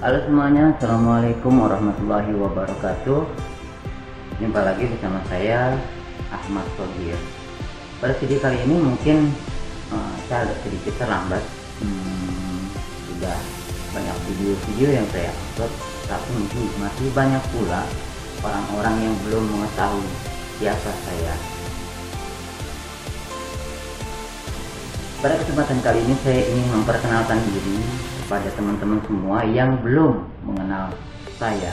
Halo semuanya, assalamualaikum warahmatullahi wabarakatuh. Jumpa lagi bersama saya Ahmad Sogir. Pada video kali ini mungkin saya agak sedikit terlambat. Sudah banyak video-video yang saya upload, tapi mungkin masih banyak pula orang-orang yang belum mengetahui siapa saya. Pada kesempatan kali ini saya ingin memperkenalkan diri kepada teman-teman semua yang belum mengenal saya.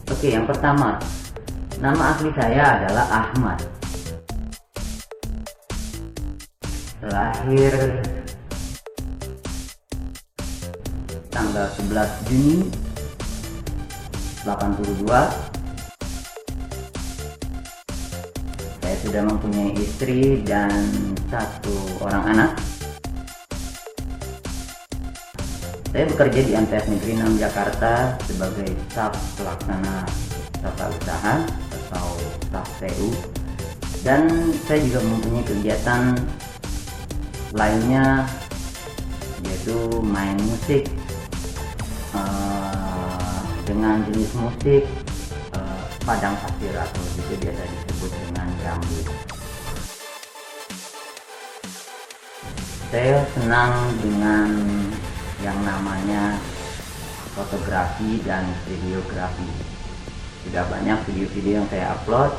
Oke, yang pertama, nama asli saya adalah Ahmad. Lahir tanggal 11 Juni 82. Saya sudah mempunyai istri dan 1 orang anak. Saya bekerja di MTS Negeri 6 Jakarta sebagai staf pelaksana tata usaha atau staf TU, dan saya juga mempunyai kegiatan lainnya, yaitu main musik dengan jenis musik padang pasir atau juga biasa disebut dengan gambus. Saya senang dengan yang namanya fotografi dan videografi. Sudah banyak video-video yang saya upload,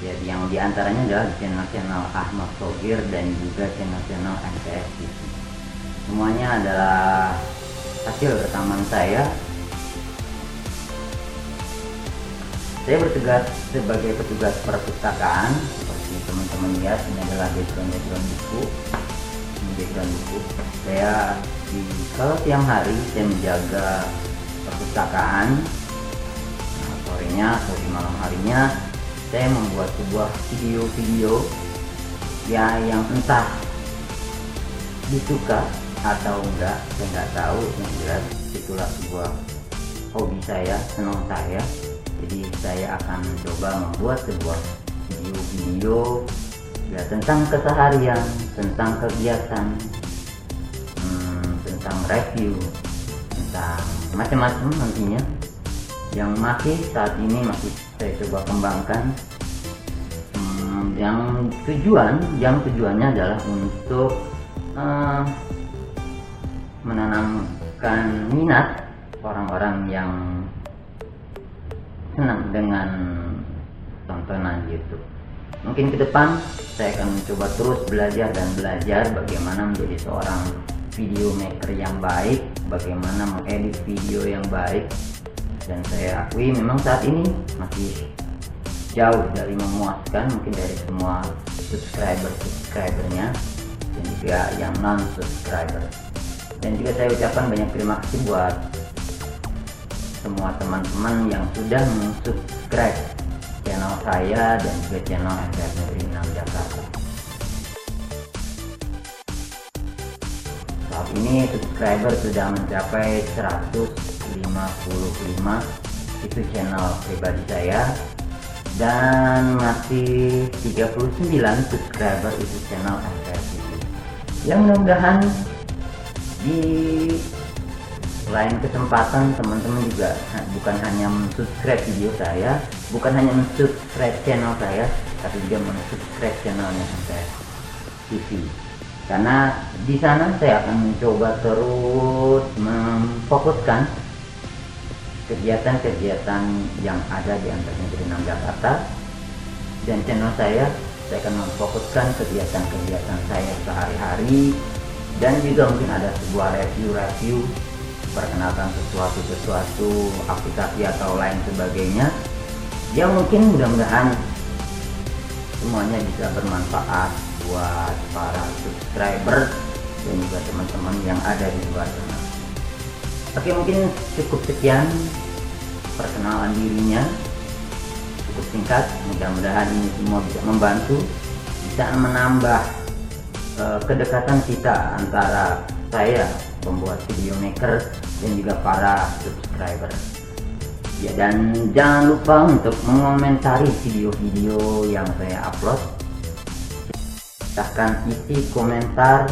jadi yang diantaranya adalah channel-channel Ahmad Sogir dan juga channel-channel MTS TV. Semuanya adalah hasil rekaman saya. Saya bertugas sebagai petugas perpustakaan. Seperti teman-teman lihat, ini adalah background buku. Ini background buku. Kalau siang hari saya menjaga perpustakaan. Sorenya atau di malam harinya saya membuat sebuah video-video yang entah disuka atau enggak, saya nggak tahu. Yang jelas itulah sebuah hobi saya, senang saya. Jadi saya akan mencoba membuat sebuah video-video ya tentang keseharian, tentang kegiatan, tentang review, tentang macam-macam nantinya yang masih saat ini masih saya coba kembangkan. Yang tujuannya adalah untuk menanamkan minat orang-orang yang senang dengan tontonan YouTube. Mungkin ke depan saya akan mencoba terus belajar bagaimana menjadi seorang video maker yang baik, bagaimana mengedit video yang baik. Dan saya akui memang saat ini masih jauh dari memuaskan, mungkin dari semua subscribernya dan juga yang non subscriber. Dan juga saya ucapkan banyak terima kasih buat semua teman-teman yang sudah subscribe channel saya dan juga channel MTS Negeri 6 Jakarta. Saat ini subscriber sudah mencapai 155, itu channel pribadi saya, dan masih 39 subscriber itu channel MTS TV. Yang mudah-mudahan di lain kesempatan teman-teman juga bukan hanya mensubscribe video saya, bukan hanya mensubscribe channel saya, tapi juga mensubscribe channelnya MTS TV. Karena di sana saya akan mencoba terus memfokuskan kegiatan-kegiatan yang ada di MTS Negeri 6 Jakarta, dan channel saya akan memfokuskan kegiatan-kegiatan saya sehari-hari, dan juga mungkin ada sebuah review, perkenalkan sesuatu aplikasi atau lain sebagainya yang mungkin mudah-mudahan semuanya bisa bermanfaat buat para subscriber dan juga teman-teman yang ada di luar sana. Oke, mungkin cukup sekian perkenalan dirinya, cukup singkat. Mudah-mudahan ini semua bisa membantu, bisa menambah kedekatan kita antara saya pembuat video maker dan juga para subscriber ya. Dan jangan lupa untuk mengomentari video-video yang saya upload. Silahkan isi komentar,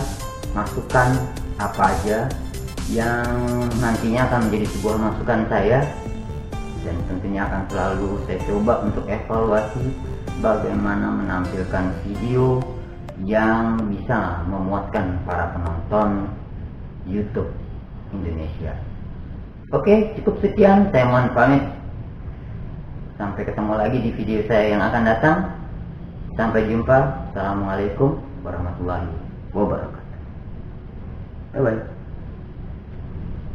masukan apa aja yang nantinya akan menjadi sebuah masukan saya, dan tentunya akan selalu saya coba untuk evaluasi bagaimana menampilkan video yang bisa memuaskan para penonton YouTube Indonesia. Oke, cukup sekian, saya mohon pamit. Sampai ketemu lagi di video saya yang akan datang. Sampai jumpa. Assalamualaikum warahmatullahi wabarakatuh. Bye bye.